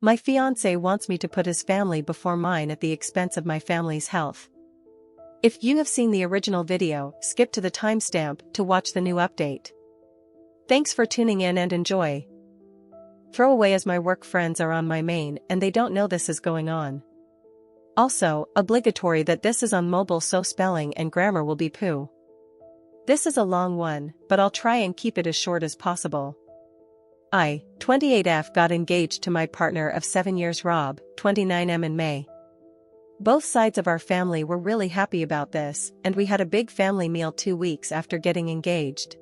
My fiancé wants me to put his family before mine at the expense of my family's health. If you have seen the original video, skip to the timestamp to watch the new update. Thanks for tuning in and enjoy. Throw away as my work friends are on my main and they don't know this is going on. Also, obligatory that this is on mobile, so spelling and grammar will be poo. This is a long one, but I'll try and keep it as short as possible. I, 28F, got engaged to my partner of 7 years Rob, 29M, in May. Both sides of our family were really happy about this, and we had a big family meal 2 weeks after getting engaged.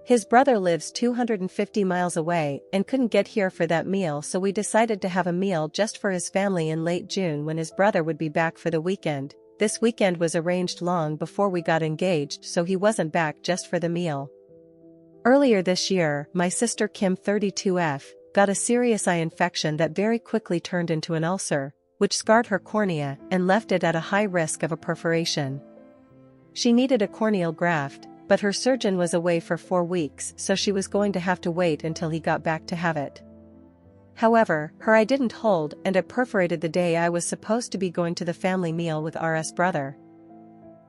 His brother lives 250 miles away and couldn't get here for that meal, so we decided to have a meal just for his family in late June when his brother would be back for the weekend. This weekend was arranged long before we got engaged, so he wasn't back just for the meal. Earlier this year, my sister Kim, 32F, got a serious eye infection that very quickly turned into an ulcer, which scarred her cornea and left it at a high risk of a perforation. She needed a corneal graft, but her surgeon was away for 4 weeks, so she was going to have to wait until he got back to have it. However, her eye didn't hold and it perforated the day I was supposed to be going to the family meal with RS brother.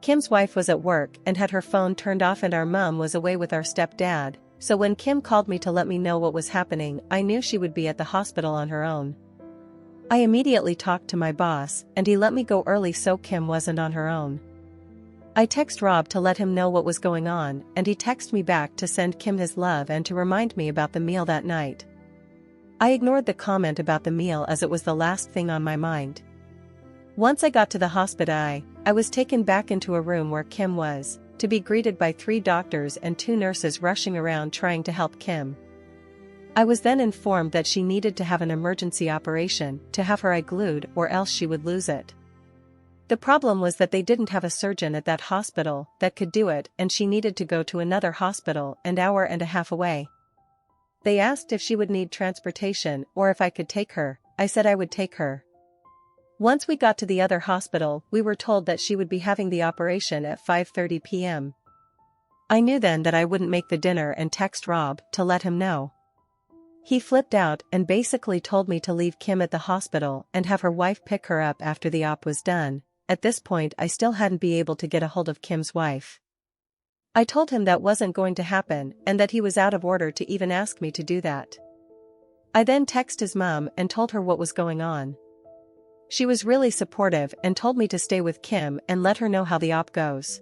Kim's wife was at work and had her phone turned off, and our mom was away with our stepdad, so when Kim called me to let me know what was happening, I knew she would be at the hospital on her own. I immediately talked to my boss, and he let me go early so Kim wasn't on her own. I text Rob to let him know what was going on, and he texted me back to send Kim his love and to remind me about the meal that night. I ignored the comment about the meal as it was the last thing on my mind. Once I got to the hospital, I was taken back into a room where Kim was, to be greeted by 3 doctors and 2 nurses rushing around trying to help Kim. I was then informed that she needed to have an emergency operation to have her eye glued or else she would lose it. The problem was that they didn't have a surgeon at that hospital that could do it, and she needed to go to another hospital an hour and a half away. They asked if she would need transportation or if I could take her. I said I would take her. Once we got to the other hospital, we were told that she would be having the operation at 5:30 p.m. I knew then that I wouldn't make the dinner and text Rob to let him know. He flipped out and basically told me to leave Kim at the hospital and have her wife pick her up after the op was done. At this point I still hadn't been able to get a hold of Kim's wife. I told him that wasn't going to happen and that he was out of order to even ask me to do that. I then texted his mom and told her what was going on. She was really supportive and told me to stay with Kim and let her know how the op goes.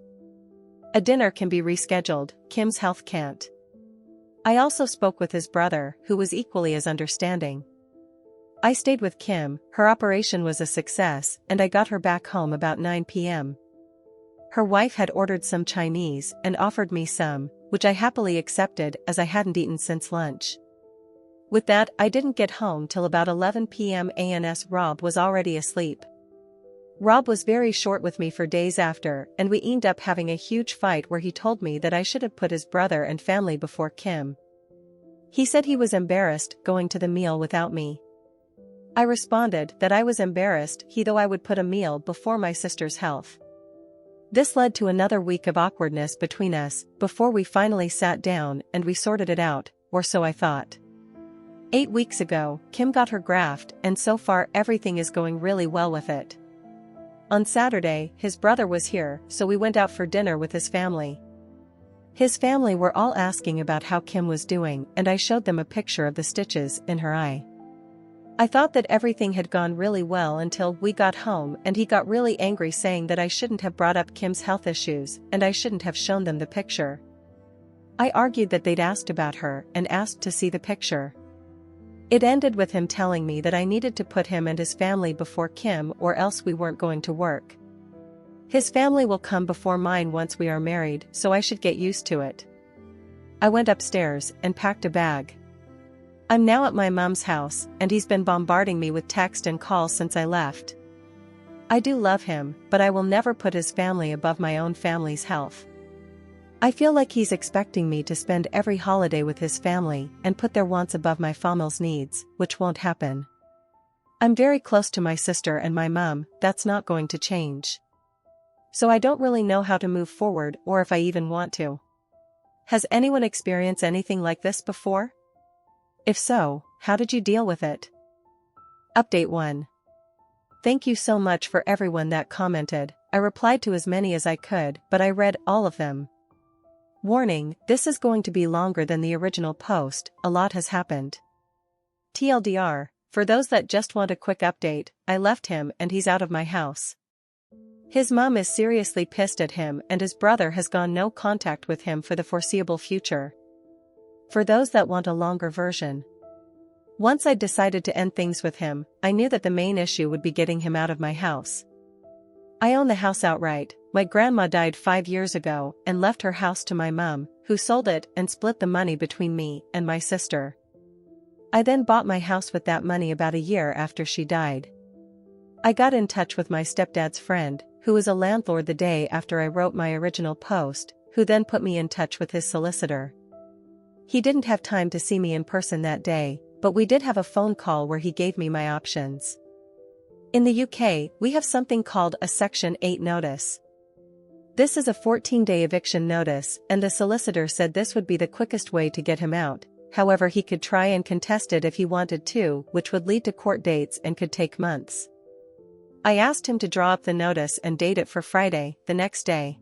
A dinner can be rescheduled, Kim's health can't. I also spoke with his brother, who was equally as understanding. I stayed with Kim, her operation was a success, and I got her back home about 9 p.m. Her wife had ordered some Chinese and offered me some, which I happily accepted as I hadn't eaten since lunch. With that, I didn't get home till about 11 p.m. and Rob was already asleep. Rob was very short with me for days after, and we ended up having a huge fight where he told me that I should have put his brother and family before Kim. He said he was embarrassed going to the meal without me. I responded that I was embarrassed though I would put a meal before my sister's health. This led to another week of awkwardness between us before we finally sat down and we sorted it out, or so I thought. 8 weeks ago, Kim got her graft, and so far everything is going really well with it. On Saturday, his brother was here, so we went out for dinner with his family. His family were all asking about how Kim was doing, and I showed them a picture of the stitches in her eye. I thought that everything had gone really well until we got home and he got really angry, saying that I shouldn't have brought up Kim's health issues and I shouldn't have shown them the picture. I argued that they'd asked about her and asked to see the picture. It ended with him telling me that I needed to put him and his family before Kim or else we weren't going to work. His family will come before mine once we are married, so I should get used to it. I went upstairs and packed a bag. I'm now at my mom's house, and he's been bombarding me with text and calls since I left. I do love him, but I will never put his family above my own family's health. I feel like he's expecting me to spend every holiday with his family and put their wants above my family's needs, which won't happen. I'm very close to my sister and my mom, that's not going to change. So I don't really know how to move forward or if I even want to. Has anyone experienced anything like this before? If so, how did you deal with it? Update 1. Thank you so much for everyone that commented. I replied to as many as I could, but I read all of them. Warning, this is going to be longer than the original post, a lot has happened. TLDR, for those that just want a quick update, I left him and he's out of my house. His mom is seriously pissed at him and his brother has gone no contact with him for the foreseeable future. For those that want a longer version. Once I'd decided to end things with him, I knew that the main issue would be getting him out of my house. I own the house outright. My grandma died 5 years ago and left her house to my mom, who sold it and split the money between me and my sister. I then bought my house with that money about a year after she died. I got in touch with my stepdad's friend, who was a landlord the day after I wrote my original post, who then put me in touch with his solicitor. He didn't have time to see me in person that day, but we did have a phone call where he gave me my options. In the UK, we have something called a Section 8 notice. This is a 14-day eviction notice, and the solicitor said this would be the quickest way to get him out. However, he could try and contest it if he wanted to, which would lead to court dates and could take months. I asked him to draw up the notice and date it for Friday, the next day.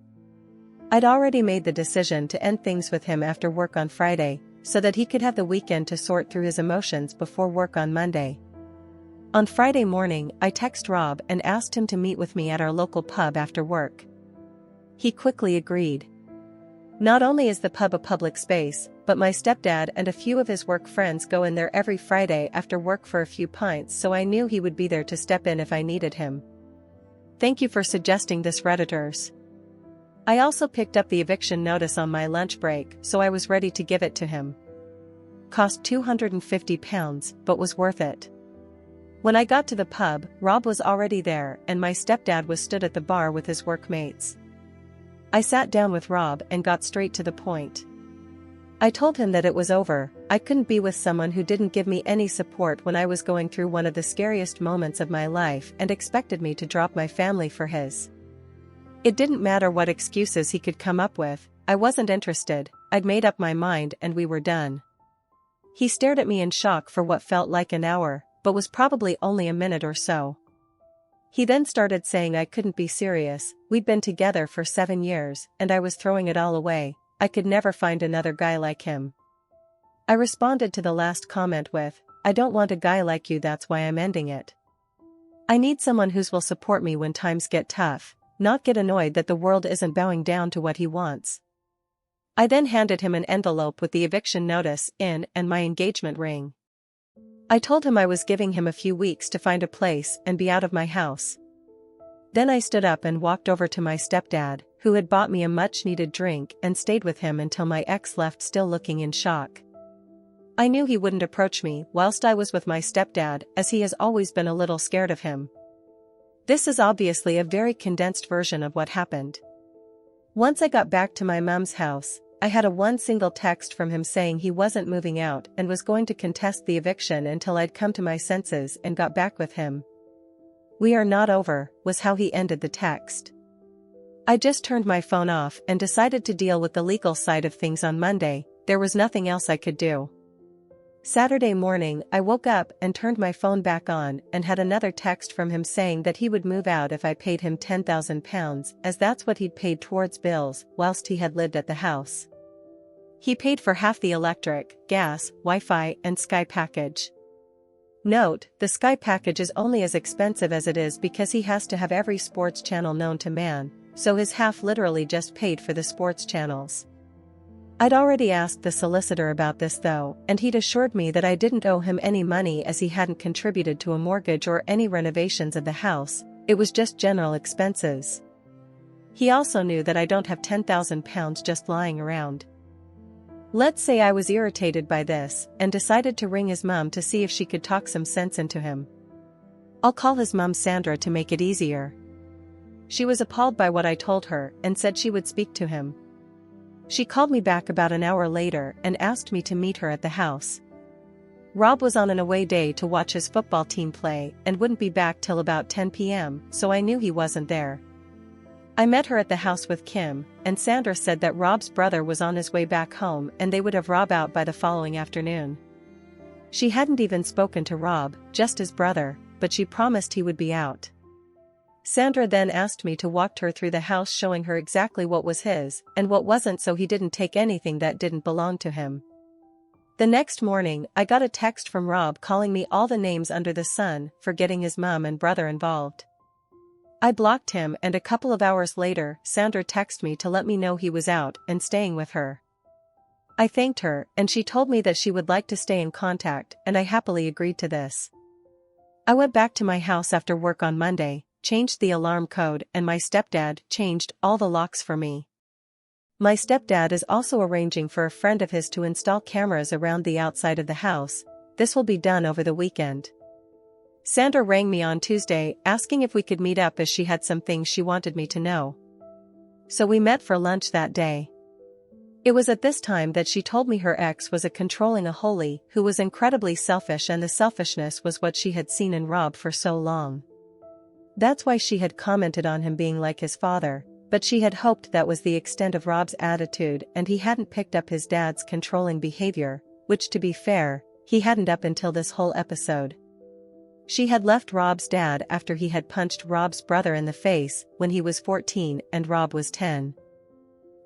I'd already made the decision to end things with him after work on Friday, so that he could have the weekend to sort through his emotions before work on Monday. On Friday morning, I texted Rob and asked him to meet with me at our local pub after work. He quickly agreed. Not only is the pub a public space, but my stepdad and a few of his work friends go in there every Friday after work for a few pints, so I knew he would be there to step in if I needed him. Thank you for suggesting this, Redditors. I also picked up the eviction notice on my lunch break, so I was ready to give it to him. Cost £250, but was worth it. When I got to the pub, Rob was already there and my stepdad was stood at the bar with his workmates. I sat down with Rob and got straight to the point. I told him that it was over. I couldn't be with someone who didn't give me any support when I was going through one of the scariest moments of my life and expected me to drop my family for his. It didn't matter what excuses he could come up with, I wasn't interested. I'd made up my mind and we were done. He stared at me in shock for what felt like an hour, but was probably only a minute or so. He then started saying I couldn't be serious. We'd been together for 7 years, and I was throwing it all away. I could never find another guy like him. I responded to the last comment with, I don't want a guy like you, that's why I'm ending it. I need someone who will support me when times get tough, not get annoyed that the world isn't bowing down to what he wants. I then handed him an envelope with the eviction notice in and my engagement ring. I told him I was giving him a few weeks to find a place and be out of my house. Then I stood up and walked over to my stepdad, who had bought me a much-needed drink, and stayed with him until my ex left, still looking in shock. I knew he wouldn't approach me whilst I was with my stepdad, as he has always been a little scared of him. This is obviously a very condensed version of what happened. Once I got back to my mom's house, I had one single text from him saying he wasn't moving out and was going to contest the eviction until I'd come to my senses and got back with him. We are not over, was how he ended the text. I just turned my phone off and decided to deal with the legal side of things on Monday. There was nothing else I could do. Saturday morning, I woke up and turned my phone back on and had another text from him saying that he would move out if I paid him £10,000, as that's what he'd paid towards bills whilst he had lived at the house. He paid for half the electric, gas, Wi-Fi, and Sky package. Note, the Sky package is only as expensive as it is because he has to have every sports channel known to man, so his half literally just paid for the sports channels. I'd already asked the solicitor about this though, and he'd assured me that I didn't owe him any money as he hadn't contributed to a mortgage or any renovations of the house, it was just general expenses. He also knew that I don't have £10,000 just lying around. Let's say I was irritated by this, and decided to ring his mum to see if she could talk some sense into him. I'll call his mum Sandra to make it easier. She was appalled by what I told her and said she would speak to him. She called me back about an hour later and asked me to meet her at the house. Rob was on an away day to watch his football team play and wouldn't be back till about 10 p.m, so I knew he wasn't there. I met her at the house with Kim, and Sandra said that Rob's brother was on his way back home and they would have Rob out by the following afternoon. She hadn't even spoken to Rob, just his brother, but she promised he would be out. Sandra then asked me to walk her through the house, showing her exactly what was his and what wasn't, so he didn't take anything that didn't belong to him. The next morning, I got a text from Rob calling me all the names under the sun for getting his mom and brother involved. I blocked him, and a couple of hours later, Sandra texted me to let me know he was out and staying with her. I thanked her, and she told me that she would like to stay in contact, and I happily agreed to this. I went back to my house after work on Monday, changed the alarm code, and my stepdad changed all the locks for me. My stepdad is also arranging for a friend of his to install cameras around the outside of the house. This will be done over the weekend. Sandra rang me on Tuesday asking if we could meet up, as she had some things she wanted me to know. So we met for lunch that day. It was at this time that she told me her ex was a controlling holy who was incredibly selfish, and the selfishness was what she had seen in Rob for so long. That's why she had commented on him being like his father, but she had hoped that was the extent of Rob's attitude and he hadn't picked up his dad's controlling behavior, which, to be fair, he hadn't up until this whole episode. She had left Rob's dad after he had punched Rob's brother in the face when he was 14 and Rob was 10.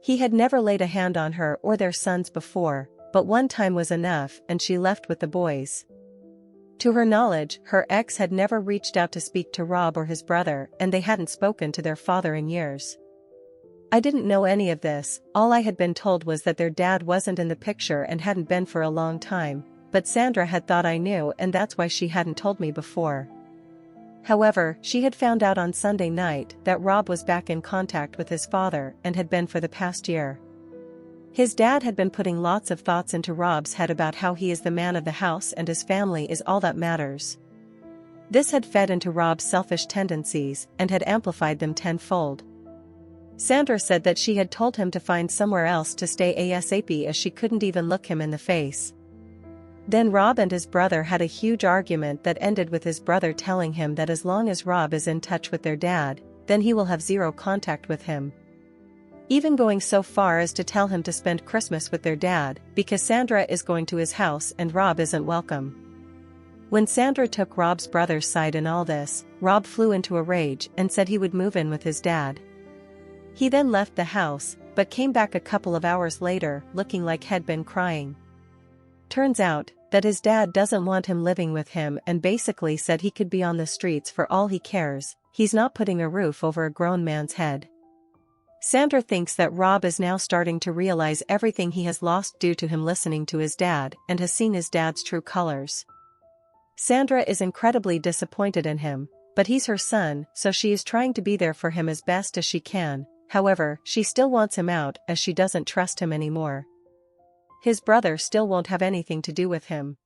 He had never laid a hand on her or their sons before, but one time was enough, and she left with the boys. To her knowledge, her ex had never reached out to speak to Rob or his brother, and they hadn't spoken to their father in years. I didn't know any of this. All I had been told was that their dad wasn't in the picture and hadn't been for a long time, but Sandra had thought I knew, and that's why she hadn't told me before. However, she had found out on Sunday night that Rob was back in contact with his father and had been for the past year. His dad had been putting lots of thoughts into Rob's head about how he is the man of the house and his family is all that matters. This had fed into Rob's selfish tendencies and had amplified them tenfold. Sandra said that she had told him to find somewhere else to stay ASAP, as she couldn't even look him in the face. Then Rob and his brother had a huge argument that ended with his brother telling him that as long as Rob is in touch with their dad, then he will have zero contact with him. Even going so far as to tell him to spend Christmas with their dad, because Sandra is going to his house and Rob isn't welcome. When Sandra took Rob's brother's side in all this, Rob flew into a rage and said he would move in with his dad. He then left the house, but came back a couple of hours later looking like he'd been crying. Turns out that his dad doesn't want him living with him and basically said he could be on the streets for all he cares. He's not putting a roof over a grown man's head. Sandra thinks that Rob is now starting to realize everything he has lost due to him listening to his dad and has seen his dad's true colors. Sandra is incredibly disappointed in him, but he's her son, so she is trying to be there for him as best as she can. However, she still wants him out as she doesn't trust him anymore. His brother still won't have anything to do with him.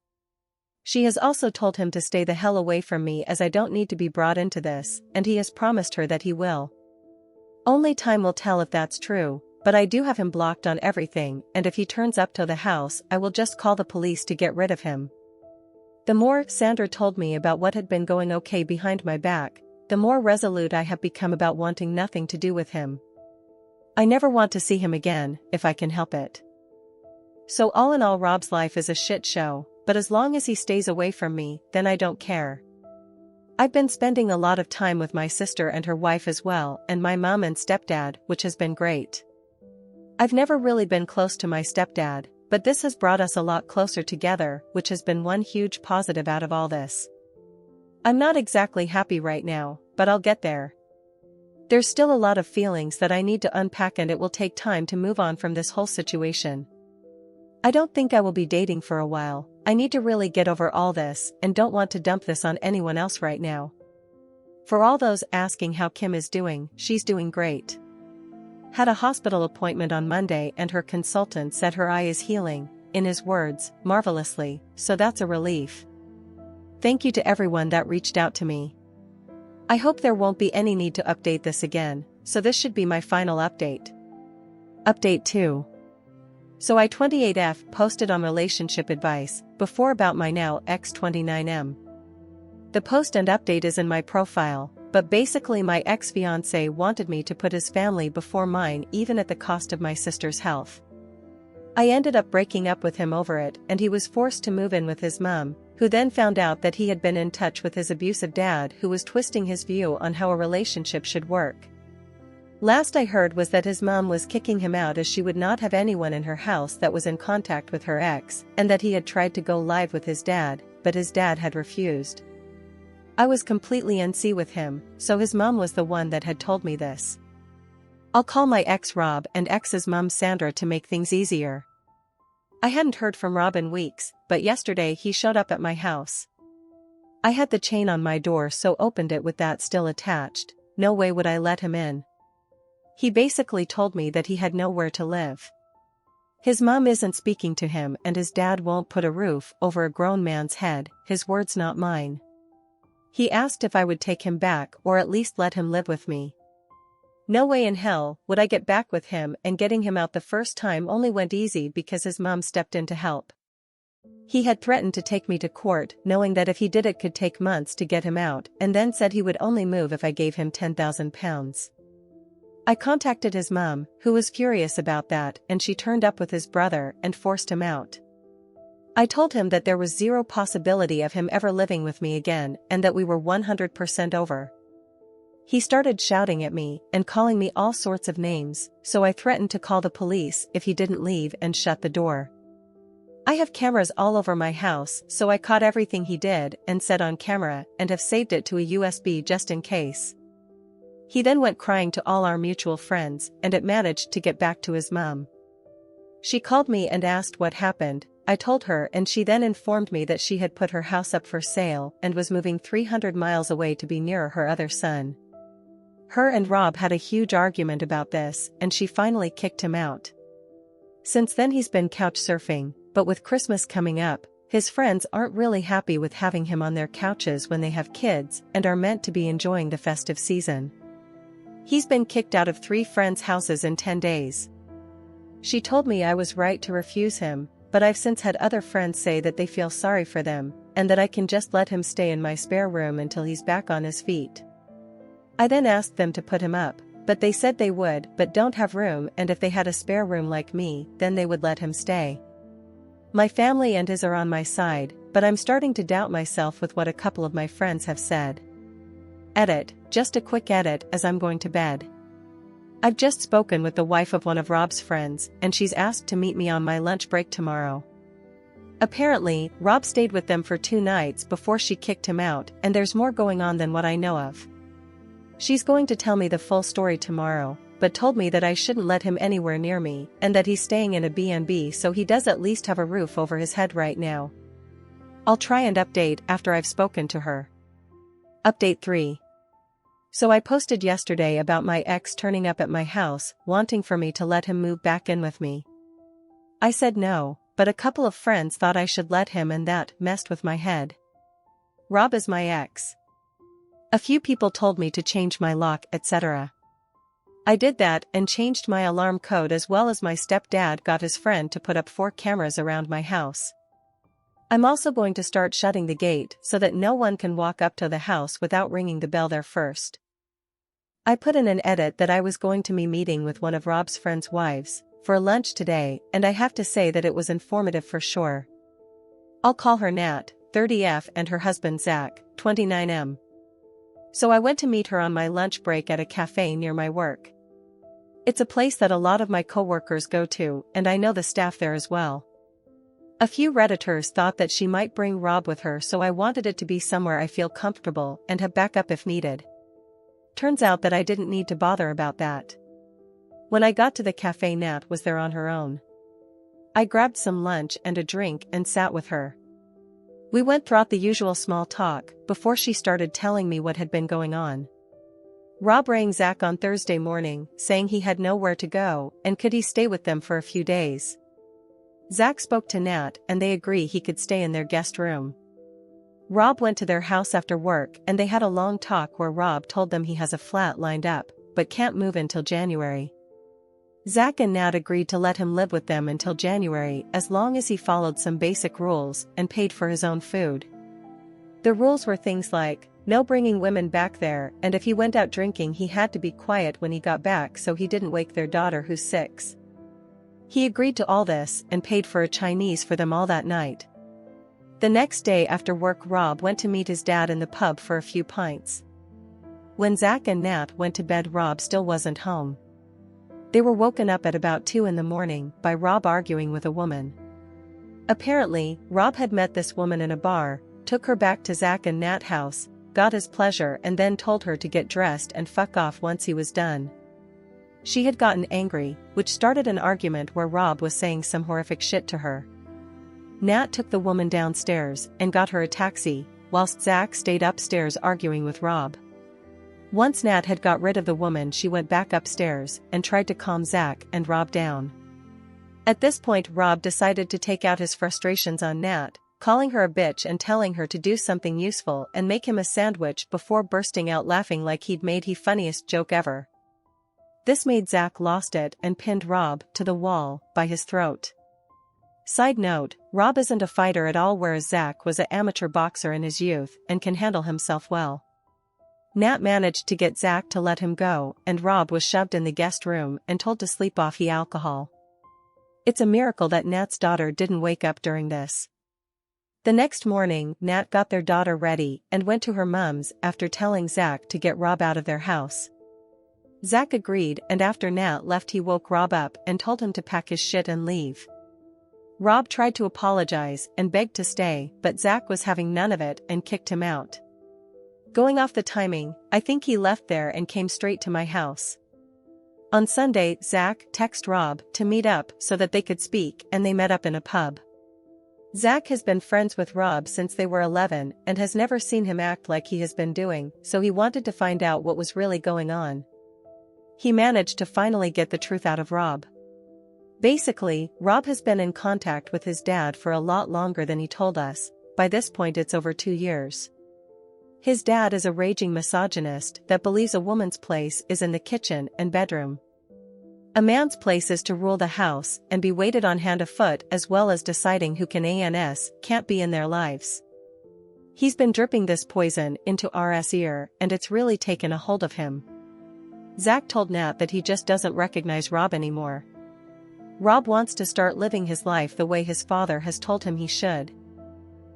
She has also told him to stay the hell away from me, as I don't need to be brought into this, and he has promised her that he will. Only time will tell if that's true, but I do have him blocked on everything, and if he turns up to the house I will just call the police to get rid of him. The more Sandra told me about what had been going okay behind my back, the more resolute I have become about wanting nothing to do with him. I never want to see him again, if I can help it. So all in all, Rob's life is a shit show, but as long as he stays away from me, then I don't care. I've been spending a lot of time with my sister and her wife as well, and my mom and stepdad, which has been great. I've never really been close to my stepdad, but this has brought us a lot closer together, which has been one huge positive out of all this. I'm not exactly happy right now, but I'll get there. There's still a lot of feelings that I need to unpack, and it will take time to move on from this whole situation. I don't think I will be dating for a while. I need to really get over all this and don't want to dump this on anyone else right now. For all those asking how Kim is doing, she's doing great. Had a hospital appointment on Monday and her consultant said her eye is healing, in his words, marvelously, so that's a relief. Thank you to everyone that reached out to me. I hope there won't be any need to update this again, so this should be my final update. Update 2. So I 28F posted on relationship advice before about my now ex-29M. The post and update is in my profile, but basically my ex-fiancé wanted me to put his family before mine, even at the cost of my sister's health. I ended up breaking up with him over it, and he was forced to move in with his mom, who who then found out that he had been in touch with his abusive dad, who was twisting his view on how a relationship should work. Last I heard was that his mom was kicking him out as she would not have anyone in her house that was in contact with her ex, and that he had tried to go live with his dad, but his dad had refused. I was completely NC with him, so his mom was the one that had told me this. I'll call my ex Rob and ex's mom Sandra to make things easier. I hadn't heard from Rob in weeks, but yesterday he showed up at my house. I had the chain on my door, so opened it with that still attached. No way would I let him in. He basically told me that he had nowhere to live. His mom isn't speaking to him and his dad won't put a roof over a grown man's head, his words not mine. He asked if I would take him back or at least let him live with me. No way in hell would I get back with him, and getting him out the first time only went easy because his mom stepped in to help. He had threatened to take me to court, knowing that if he did it could take months to get him out, and then said he would only move if I gave him £10,000. I contacted his mom, who was furious about that, and she turned up with his brother and forced him out. I told him that there was zero possibility of him ever living with me again and that we were 100% over. He started shouting at me and calling me all sorts of names, so I threatened to call the police if he didn't leave and shut the door. I have cameras all over my house, so I caught everything he did and said on camera and have saved it to a USB just in case. He then went crying to all our mutual friends, and it managed to get back to his mom. She called me and asked what happened. I told her, and she then informed me that she had put her house up for sale and was moving 300 miles away to be nearer her other son. Her and Rob had a huge argument about this, and she finally kicked him out. Since then he's been couch surfing, but with Christmas coming up, his friends aren't really happy with having him on their couches when they have kids and are meant to be enjoying the festive season. He's been kicked out of 3 friends' houses in 10 days. She told me I was right to refuse him, but I've since had other friends say that they feel sorry for them, and that I can just let him stay in my spare room until he's back on his feet. I then asked them to put him up, but they said they would but don't have room, and if they had a spare room like me, then they would let him stay. My family and his are on my side, but I'm starting to doubt myself with what a couple of my friends have said. Edit, just a quick edit as I'm going to bed. I've just spoken with the wife of one of Rob's friends, and she's asked to meet me on my lunch break tomorrow. Apparently, Rob stayed with them for 2 nights before she kicked him out, and there's more going on than what I know of. She's going to tell me the full story tomorrow, but told me that I shouldn't let him anywhere near me, and that he's staying in a B&B so he does at least have a roof over his head right now. I'll try and update after I've spoken to her. Update 3. So I posted yesterday about my ex turning up at my house, wanting for me to let him move back in with me. I said no, but a couple of friends thought I should let him, and that messed with my head. Rob is my ex. A few people told me to change my lock, etc. I did that and changed my alarm code, as well as my stepdad got his friend to put up 4 cameras around my house. I'm also going to start shutting the gate so that no one can walk up to the house without ringing the bell there first. I put in an edit that I was going to be meeting with one of Rob's friends' wives for lunch today, and I have to say that it was informative for sure. I'll call her Nat, 30F, and her husband Zach, 29M. So I went to meet her on my lunch break at a cafe near my work. It's a place that a lot of my coworkers go to, and I know the staff there as well. A few Redditors thought that she might bring Rob with her, so I wanted it to be somewhere I feel comfortable and have backup if needed. Turns out that I didn't need to bother about that. When I got to the cafe, Nat was there on her own. I grabbed some lunch and a drink and sat with her. We went through the usual small talk before she started telling me what had been going on. Rob rang Zach on Thursday morning, saying he had nowhere to go and could he stay with them for a few days. Zach spoke to Nat and they agree he could stay in their guest room. Rob went to their house after work and they had a long talk where Rob told them he has a flat lined up, but can't move until January. Zach and Nat agreed to let him live with them until January as long as he followed some basic rules and paid for his own food. The rules were things like, no bringing women back there, and if he went out drinking he had to be quiet when he got back so he didn't wake their daughter who's 6. He agreed to all this and paid for a Chinese for them all that night. The next day after work, Rob went to meet his dad in the pub for a few pints. When Zach and Nat went to bed, Rob still wasn't home. They were woken up at about 2 in the morning by Rob arguing with a woman. Apparently, Rob had met this woman in a bar, took her back to Zach and Nat's house, got his pleasure, and then told her to get dressed and fuck off once he was done. She had gotten angry, which started an argument where Rob was saying some horrific shit to her. Nat took the woman downstairs and got her a taxi, whilst Zach stayed upstairs arguing with Rob. Once Nat had got rid of the woman, she went back upstairs and tried to calm Zach and Rob down. At this point, Rob decided to take out his frustrations on Nat, calling her a bitch and telling her to do something useful and make him a sandwich before bursting out laughing like he'd made the funniest joke ever. This made Zach lost it and pinned Rob to the wall by his throat. Side note, Rob isn't a fighter at all, whereas Zach was an amateur boxer in his youth and can handle himself well. Nat managed to get Zach to let him go, and Rob was shoved in the guest room and told to sleep off the alcohol. It's a miracle that Nat's daughter didn't wake up during this. The next morning, Nat got their daughter ready and went to her mum's after telling Zach to get Rob out of their house. Zach agreed, and after Nat left, he woke Rob up and told him to pack his shit and leave. Rob tried to apologize and begged to stay, but Zach was having none of it and kicked him out. Going off the timing, I think he left there and came straight to my house. On Sunday, Zach texted Rob to meet up so that they could speak, and they met up in a pub. Zach has been friends with Rob since they were 11 and has never seen him act like he has been doing, so he wanted to find out what was really going on. He managed to finally get the truth out of Rob. Basically, Rob has been in contact with his dad for a lot longer than he told us. By this point it's over 2 years. His dad is a raging misogynist that believes a woman's place is in the kitchen and bedroom. A man's place is to rule the house and be waited on hand or foot, as well as deciding who can't be in their lives. He's been dripping this poison into RS ear, and it's really taken a hold of him. Zach told Nat that he just doesn't recognize Rob anymore. Rob wants to start living his life the way his father has told him he should.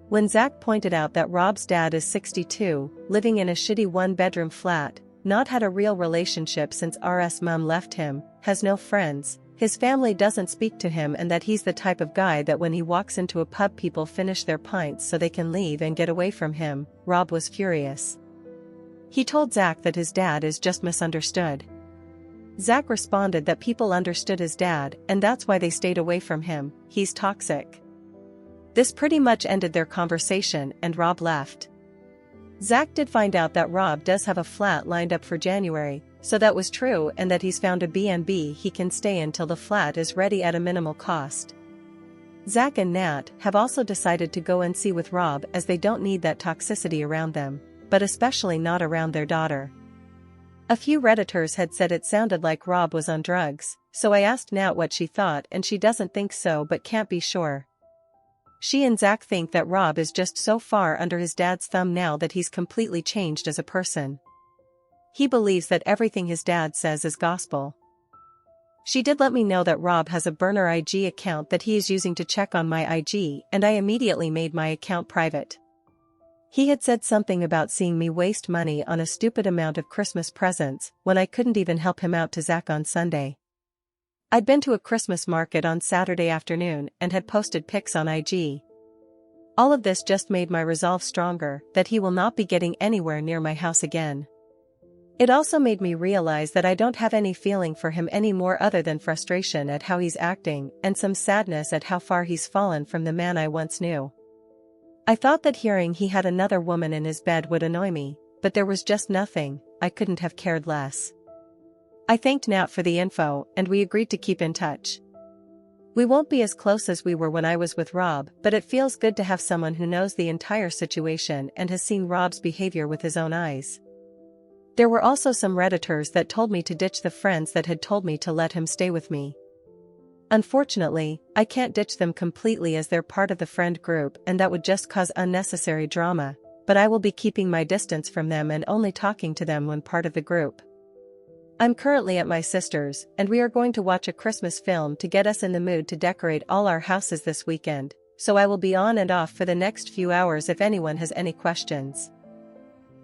When Zach pointed out that Rob's dad is 62, living in a shitty one-bedroom flat, not had a real relationship since RS mum left him, has no friends, his family doesn't speak to him, and that he's the type of guy that when he walks into a pub people finish their pints so they can leave and get away from him, Rob was furious. He told Zach that his dad is just misunderstood. Zach responded that people understood his dad and that's why they stayed away from him, he's toxic. This pretty much ended their conversation and Rob left. Zach did find out that Rob does have a flat lined up for January, so that was true, and that he's found a B&B he can stay until the flat is ready at a minimal cost. Zach and Nat have also decided to go and see with Rob, as they don't need that toxicity around them, but especially not around their daughter. A few Redditors had said it sounded like Rob was on drugs, so I asked Nat what she thought, and she doesn't think so but can't be sure. She and Zach think that Rob is just so far under his dad's thumb now that he's completely changed as a person. He believes that everything his dad says is gospel. She did let me know that Rob has a burner IG account that he is using to check on my IG, and I immediately made my account private. He had said something about seeing me waste money on a stupid amount of Christmas presents when I couldn't even help him out to Zach on Sunday. I'd been to a Christmas market on Saturday afternoon and had posted pics on IG. All of this just made my resolve stronger that he will not be getting anywhere near my house again. It also made me realize that I don't have any feeling for him anymore other than frustration at how he's acting and some sadness at how far he's fallen from the man I once knew. I thought that hearing he had another woman in his bed would annoy me, but there was just nothing. I couldn't have cared less. I thanked Nat for the info, and we agreed to keep in touch. We won't be as close as we were when I was with Rob, but it feels good to have someone who knows the entire situation and has seen Rob's behavior with his own eyes. There were also some Redditors that told me to ditch the friends that had told me to let him stay with me. Unfortunately, I can't ditch them completely as they're part of the friend group, and that would just cause unnecessary drama, but I will be keeping my distance from them and only talking to them when part of the group. I'm currently at my sister's, and we are going to watch a Christmas film to get us in the mood to decorate all our houses this weekend, so I will be on and off for the next few hours if anyone has any questions.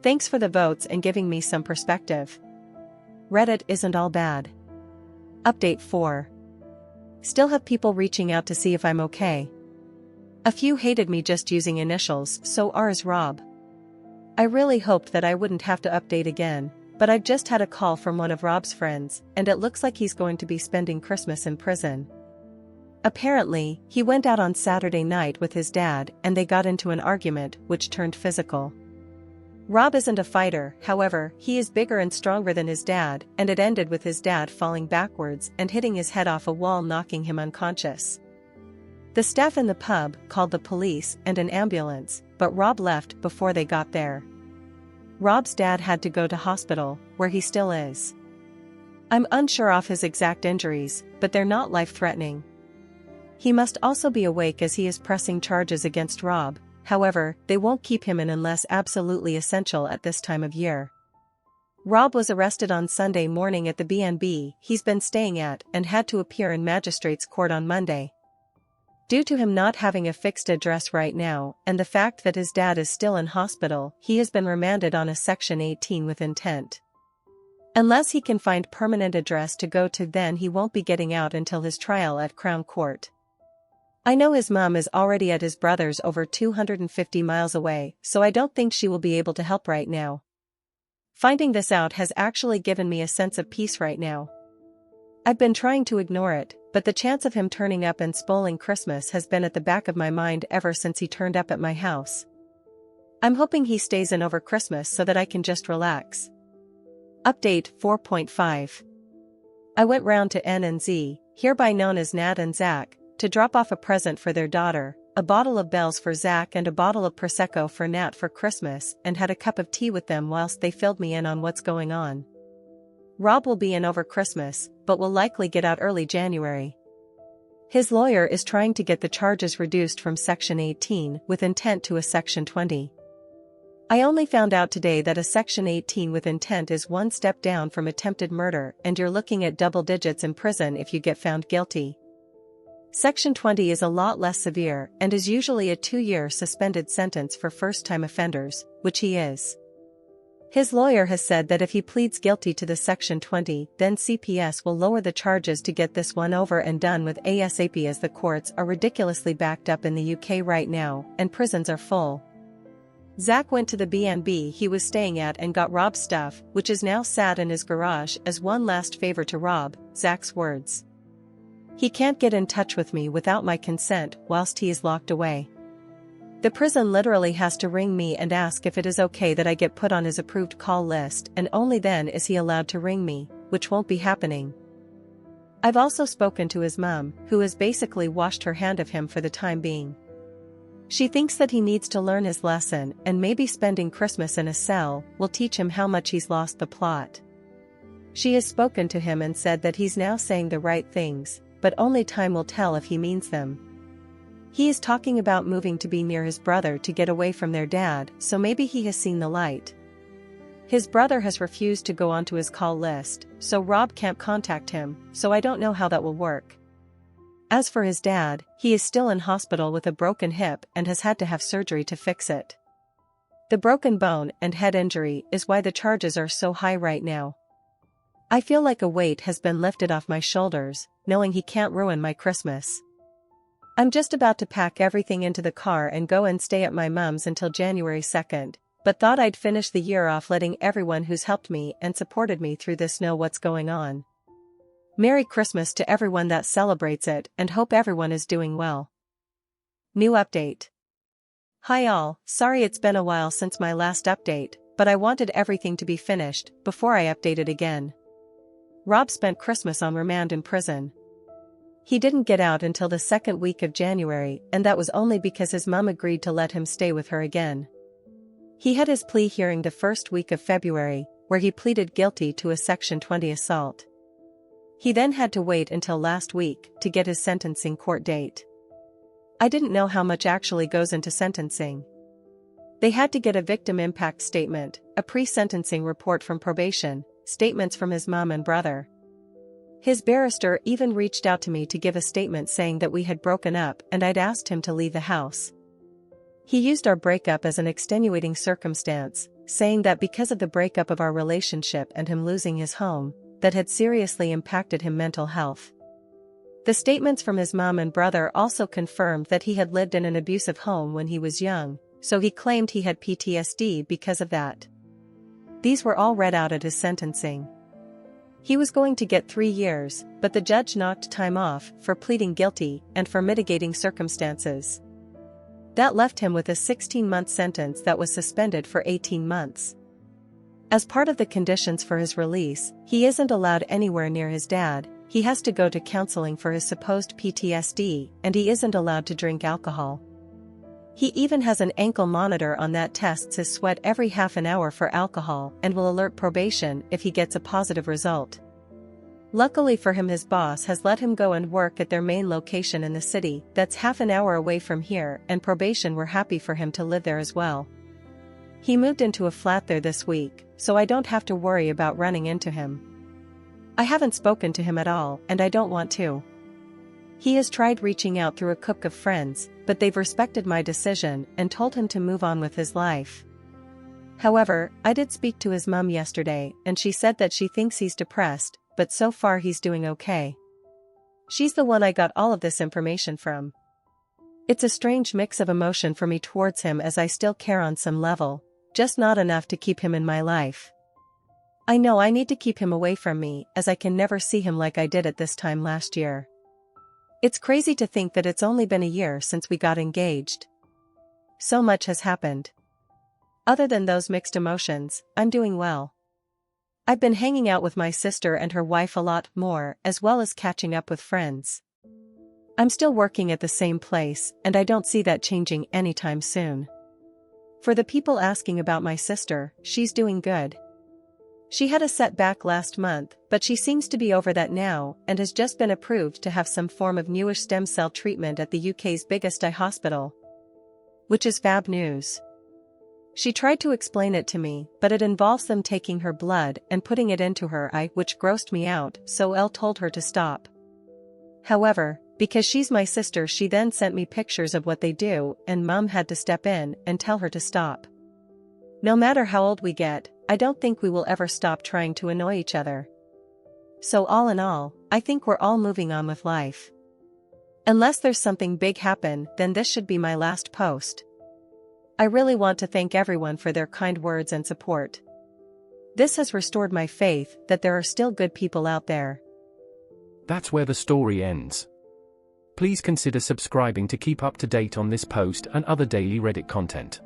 Thanks for the votes and giving me some perspective. Reddit isn't all bad. Update 4. Still have people reaching out to see if I'm okay. A few hated me just using initials, so R is Rob. I really hoped that I wouldn't have to update again, but I've just had a call from one of Rob's friends, and it looks like he's going to be spending Christmas in prison. Apparently, he went out on Saturday night with his dad and they got into an argument which turned physical. Rob isn't a fighter, however, he is bigger and stronger than his dad, and it ended with his dad falling backwards and hitting his head off a wall, knocking him unconscious. The staff in the pub called the police and an ambulance, but Rob left before they got there. Rob's dad had to go to hospital, where he still is. I'm unsure of his exact injuries, but they're not life-threatening. He must also be awake as he is pressing charges against Rob. However, they won't keep him in unless absolutely essential at this time of year. Rob was arrested on Sunday morning at the B&B he's been staying at and had to appear in magistrate's court on Monday. Due to him not having a fixed address right now, and the fact that his dad is still in hospital, he has been remanded on a Section 18 with intent. Unless he can find permanent address to go to, then he won't be getting out until his trial at Crown Court. I know his mom is already at his brother's over 250 miles away, so I don't think she will be able to help right now. Finding this out has actually given me a sense of peace right now. I've been trying to ignore it, but the chance of him turning up and spoiling Christmas has been at the back of my mind ever since he turned up at my house. I'm hoping he stays in over Christmas so that I can just relax. Update 4.5. I went round to N and Z, hereby known as Nat and Zach, to drop off a present for their daughter, a bottle of Bell's for Zach and a bottle of Prosecco for Nat for Christmas, and had a cup of tea with them whilst they filled me in on what's going on. Rob will be in over Christmas, but will likely get out early January. His lawyer is trying to get the charges reduced from Section 18 with intent to a Section 20. I only found out today that a Section 18 with intent is one step down from attempted murder, and you're looking at double digits in prison if you get found guilty. Section 20 is a lot less severe and is usually a 2-year suspended sentence for first-time offenders, which he is. His lawyer has said that if he pleads guilty to the Section 20, then CPS will lower the charges to get this one over and done with ASAP, as the courts are ridiculously backed up in the UK right now, and prisons are full. Zach went to the B&B he was staying at and got Rob's stuff, which is now sat in his garage, as one last favor to Rob, Zach's words. He can't get in touch with me without my consent whilst he is locked away. The prison literally has to ring me and ask if it is okay that I get put on his approved call list, and only then is he allowed to ring me, which won't be happening. I've also spoken to his mum, who has basically washed her hand of him for the time being. She thinks that he needs to learn his lesson, and maybe spending Christmas in a cell will teach him how much he's lost the plot. She has spoken to him and said that he's now saying the right things, but only time will tell if he means them. He is talking about moving to be near his brother to get away from their dad, so maybe he has seen the light. His brother has refused to go onto his call list, so Rob can't contact him, so I don't know how that will work. As for his dad, he is still in hospital with a broken hip and has had to have surgery to fix it. The broken bone and head injury is why the charges are so high right now. I feel like a weight has been lifted off my shoulders, knowing he can't ruin my Christmas. I'm just about to pack everything into the car and go and stay at my mum's until January 2nd, but thought I'd finish the year off letting everyone who's helped me and supported me through this know what's going on. Merry Christmas to everyone that celebrates it, and hope everyone is doing well. New update. Hi all, sorry it's been a while since my last update, but I wanted everything to be finished before I updated again. Rob spent Christmas on remand in prison. He didn't get out until the second week of January, and that was only because his mum agreed to let him stay with her again. He had his plea hearing the first week of February, where he pleaded guilty to a Section 20 assault. He then had to wait until last week to get his sentencing court date. I didn't know how much actually goes into sentencing. They had to get a victim impact statement, a pre-sentencing report from probation, statements from his mom and brother. His barrister even reached out to me to give a statement saying that we had broken up and I'd asked him to leave the house. He used our breakup as an extenuating circumstance, saying that because of the breakup of our relationship and him losing his home, that had seriously impacted him mental health. The statements from his mom and brother also confirmed that he had lived in an abusive home when he was young, so he claimed he had PTSD because of that. These were all read out at his sentencing. He was going to get 3 years, but the judge knocked time off for pleading guilty and for mitigating circumstances. That left him with a 16-month sentence that was suspended for 18 months. As part of the conditions for his release, he isn't allowed anywhere near his dad, he has to go to counseling for his supposed PTSD, and he isn't allowed to drink alcohol. He even has an ankle monitor on that tests his sweat every half an hour for alcohol and will alert probation if he gets a positive result. Luckily for him, his boss has let him go and work at their main location in the city that's half an hour away from here, and probation were happy for him to live there as well. He moved into a flat there this week, so I don't have to worry about running into him. I haven't spoken to him at all, and I don't want to. He has tried reaching out through a cook of friends, but they've respected my decision and told him to move on with his life. However, I did speak to his mom yesterday, and she said that she thinks he's depressed, but so far he's doing okay. She's the one I got all of this information from. It's a strange mix of emotion for me towards him, as I still care on some level, just not enough to keep him in my life. I know I need to keep him away from me, as I can never see him like I did at this time last year. It's crazy to think that it's only been a year since we got engaged. So much has happened. Other than those mixed emotions, I'm doing well. I've been hanging out with my sister and her wife a lot more, as well as catching up with friends. I'm still working at the same place, and I don't see that changing anytime soon. For the people asking about my sister, she's doing good. She had a setback last month, but she seems to be over that now and has just been approved to have some form of newish stem cell treatment at the UK's biggest eye hospital. Which is fab news. She tried to explain it to me, but it involves them taking her blood and putting it into her eye, which grossed me out, so Elle told her to stop. However, because she's my sister, she then sent me pictures of what they do, and Mum had to step in and tell her to stop. No matter how old we get, I don't think we will ever stop trying to annoy each other. So all in all, I think we're all moving on with life. Unless there's something big happen, then this should be my last post. I really want to thank everyone for their kind words and support. This has restored my faith that there are still good people out there. That's where the story ends. Please consider subscribing to keep up to date on this post and other daily Reddit content.